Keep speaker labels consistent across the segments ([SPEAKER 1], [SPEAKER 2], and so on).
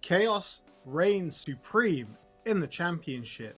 [SPEAKER 1] Chaos reigns supreme in the Championship.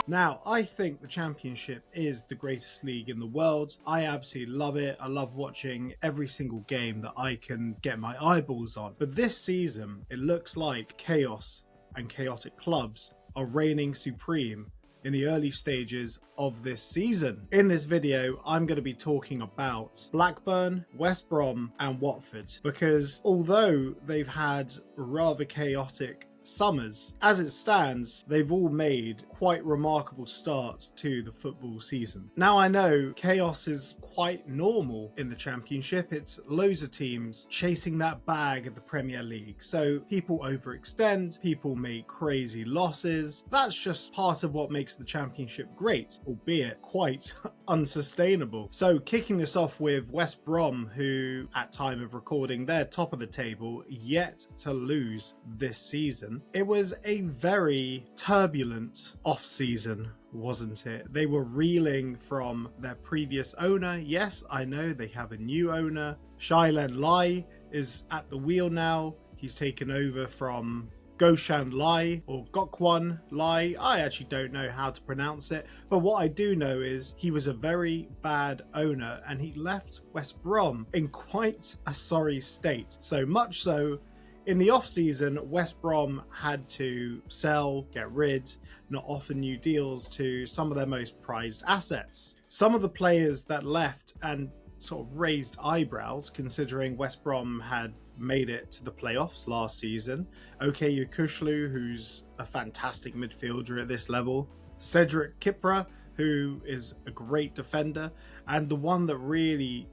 [SPEAKER 1] Now, I think the Championship is the greatest league in the world. I absolutely love it. I love watching every single game that I can get my eyeballs on. But this season, it looks like chaos and chaotic clubs are reigning supreme in the early stages of this season. In this video, I'm going to be talking about Blackburn, West Brom and Watford, because although they've had rather chaotic summers, as it stands, they've all made quite remarkable starts to the football season. Now, I know chaos is quite normal in the Championship. It's loads of teams chasing that bag of the Premier League. So people overextend, people make crazy losses. That's just part of what makes the Championship great, albeit quite unsustainable. So kicking this off with West Brom, who at time of recording, they're top of the table, yet to lose this season. It was a very turbulent off-season, wasn't it? They were reeling from their previous owner. Yes, I know they have a new owner. Shailen Lai is at the wheel now. He's taken over from Goshan Lai or Gokwan Lai. I actually don't know how to pronounce it, but what I do know is he was a very bad owner and he left West Brom in quite a sorry state. So much so, in the off-season, West Brom had to sell, get rid, not offer new deals to some of their most prized assets. Some of the players that left and sort of raised eyebrows, considering West Brom had made it to the playoffs last season. Okay, Yukushlu, who's a fantastic midfielder at this level. Cedric Kipra, who is a great defender. And the one that really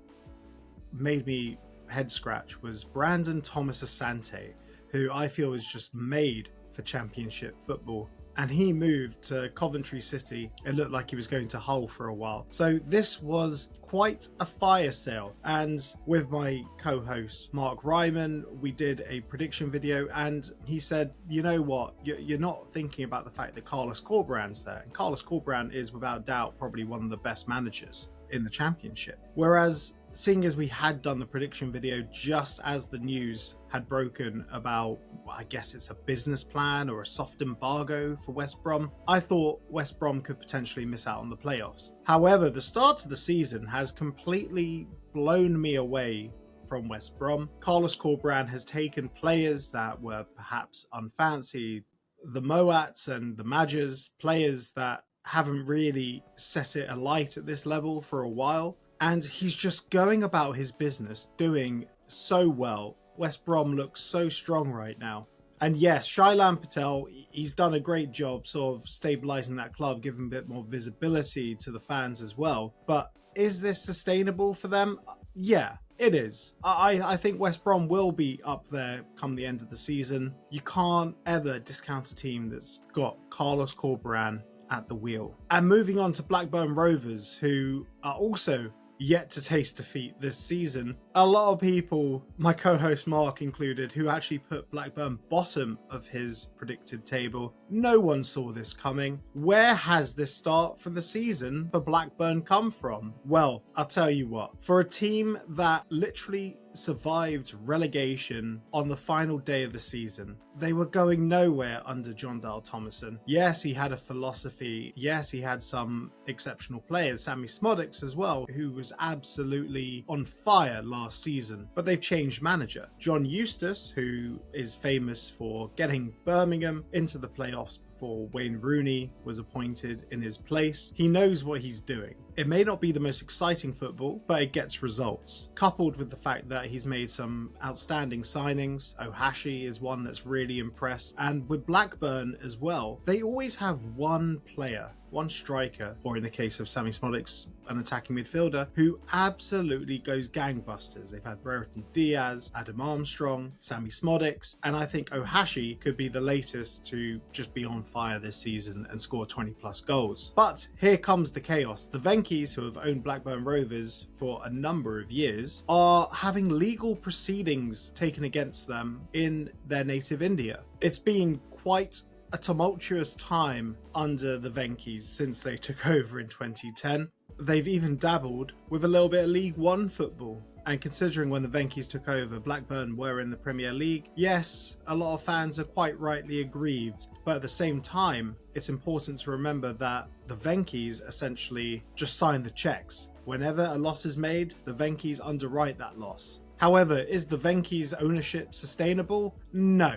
[SPEAKER 1] made me head scratch was Brandon Thomas Asante, who I feel is just made for Championship football. And he moved to Coventry City. It looked like he was going to Hull for a while. So this was quite a fire sale. And with my co-host Mark Ryman, we did a prediction video and he said, you know what, you're not thinking about the fact that Carlos Corberán's there. And Carlos Corberán is without doubt probably one of the best managers in the Championship. Whereas seeing as we had done the prediction video just as the news had broken about, well, I guess it's a business plan or a soft embargo for West Brom, I thought West Brom could potentially miss out on the playoffs. However, the start of the season has completely blown me away from West Brom. Carlos Corberán has taken players that were perhaps unfancy, the Moats and the Majors, players that haven't really set it alight at this level for a while. And he's just going about his business, doing so well. West Brom looks so strong right now. And yes, Shailen Patel, he's done a great job sort of stabilizing that club, giving a bit more visibility to the fans as well. But is this sustainable for them? Yeah, it is. I think West Brom will be up there come the end of the season. You can't ever discount a team that's got Carlos Corberán at the wheel. And moving on to Blackburn Rovers, who are also yet to taste defeat this season. A lot of people, my co-host Mark included, who actually put Blackburn bottom of his predicted table. No one saw this coming. Where has this start for the season for Blackburn come from? Well, I'll tell you what. For a team that literally survived relegation on the final day of the season, they were going nowhere under John Dahl Tomasson. Yes, he had a philosophy. Yes, he had some exceptional players, Sammy Smodics as well, who was absolutely on fire last season, but they've changed manager. John Eustace, who is famous for getting Birmingham into the playoffs before Wayne Rooney was appointed in his place. He knows what he's doing. It may not be the most exciting football, but it gets results. Coupled with the fact that he's made some outstanding signings. Ohashi is one that's really impressed. And with Blackburn as well, they always have one player, one striker, or in the case of Sammy Smodics, an attacking midfielder, who absolutely goes gangbusters. They've had Brereton Diaz, Adam Armstrong, Sammy Smodics, and I think Ohashi could be the latest to just be on fire this season and score 20 plus goals. But here comes the chaos. The Venkies, who have owned Blackburn Rovers for a number of years, are having legal proceedings taken against them in their native India. It's been quite a tumultuous time under the Venkies since they took over in 2010. They've even dabbled with a little bit of League One football. And considering when the Venkies took over, Blackburn were in the Premier League, yes, a lot of fans are quite rightly aggrieved, but at the same time, it's important to remember that the Venkies essentially just signed the checks. Whenever a loss is made, the Venkies underwrite that loss. However, is the Venkies' ownership sustainable? No,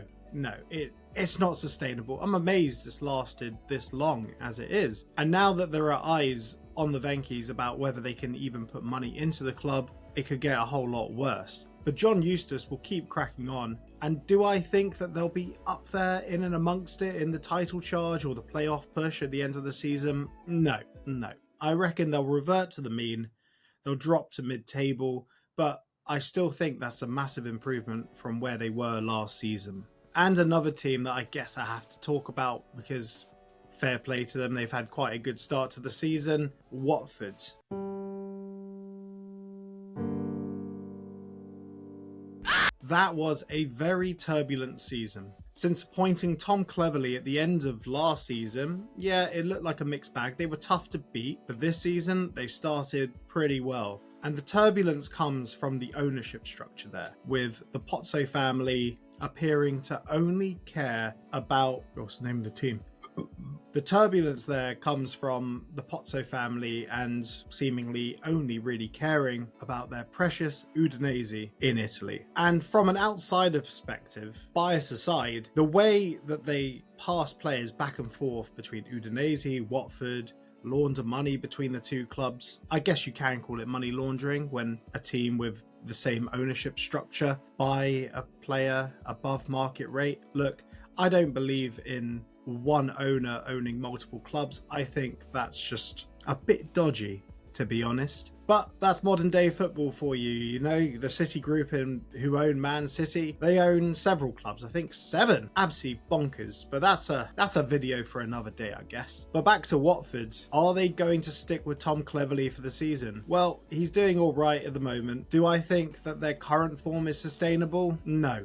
[SPEAKER 1] it's not sustainable. I'm amazed it's lasted this long as it is. And now that there are eyes on the Venkies about whether they can even put money into the club, it could get a whole lot worse. But John Eustace will keep cracking on. And do I think that they'll be up there in and amongst it in the title charge or the playoff push at the end of the season? No. I reckon they'll revert to the mean. They'll drop to mid-table, but I still think that's a massive improvement from where they were last season. And another team that I guess I have to talk about because fair play to them, they've had quite a good start to the season, Watford. That was a very turbulent season. Since appointing Tom Cleverley at the end of last season, yeah, it looked like a mixed bag. They were tough to beat, but this season they've started pretty well. And the turbulence comes from the ownership structure there, with the Pozzo family appearing to only care about, what's the name of the team? The turbulence there comes from the Pozzo family and seemingly only really caring about their precious Udinese in Italy. And from an outsider perspective, bias aside, the way that they pass players back and forth between Udinese, Watford, launder money between the two clubs, I guess you can call it money laundering when a team with the same ownership structure buy a player above market rate. Look, I don't believe in one owner owning multiple clubs. I think that's just a bit dodgy, to be honest. But that's modern day football for you. You know, the City Group who own Man City, they own several clubs, I think 7. Absolutely bonkers. But that's a video for another day, I guess. But back to Watford. Are they going to stick with Tom Cleverley for the season? Well, he's doing all right at the moment. Do I think that their current form is sustainable? No.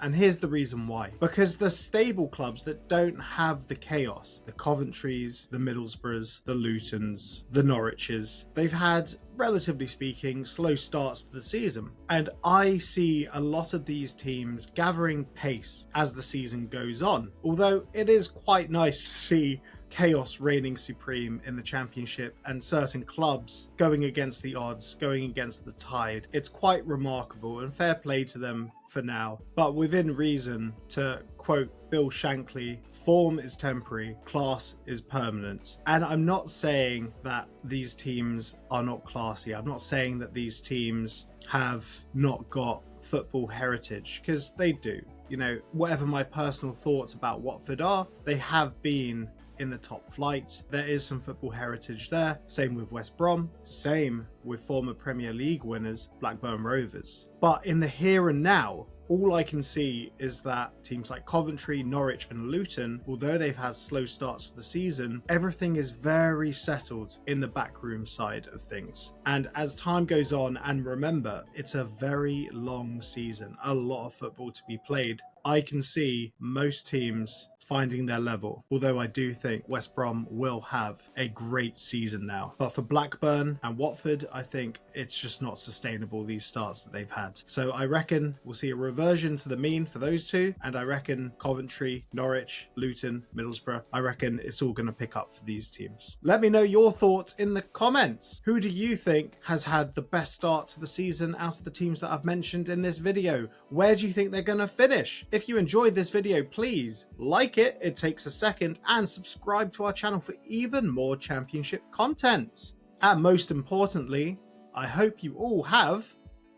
[SPEAKER 1] And here's the reason why. Because the stable clubs that don't have the chaos, the Coventrys, the Middlesbroughs, the Lutons, the Norwiches, they've had, relatively speaking, slow starts to the season. And I see a lot of these teams gathering pace as the season goes on. Although it is quite nice to see chaos reigning supreme in the Championship and certain clubs going against the odds, going against the tide. It's quite remarkable and fair play to them for now, but within reason. To quote Bill Shankly, form is temporary, class is permanent. And I'm not saying that these teams are not classy. I'm not saying that these teams have not got football heritage, because they do. You know, whatever my personal thoughts about Watford are, they have been in the top flight. There is some football heritage there. Same with West Brom. Same with former Premier League winners Blackburn Rovers. But in the here and now, all I can see is that teams like Coventry, Norwich and Luton, although they've had slow starts to the season, everything is very settled in the backroom side of things. And as time goes on, and remember, it's a very long season, a lot of football to be played, I can see most teams finding their level, although I do think West Brom will have a great season now. But for Blackburn and Watford, I think it's just not sustainable, these starts that they've had. So I reckon we'll see a reversion to the mean for those two, and I reckon Coventry, Norwich, Luton, Middlesbrough, I reckon it's all going to pick up for these teams. Let me know your thoughts in the comments. Who do you think has had the best start to the season out of the teams that I've mentioned in this video? Where do you think they're going to finish? If you enjoyed this video, please like it takes a second, and subscribe to our channel for even more Championship content. And most importantly, I hope you all have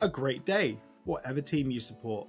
[SPEAKER 1] a great day, whatever team you support.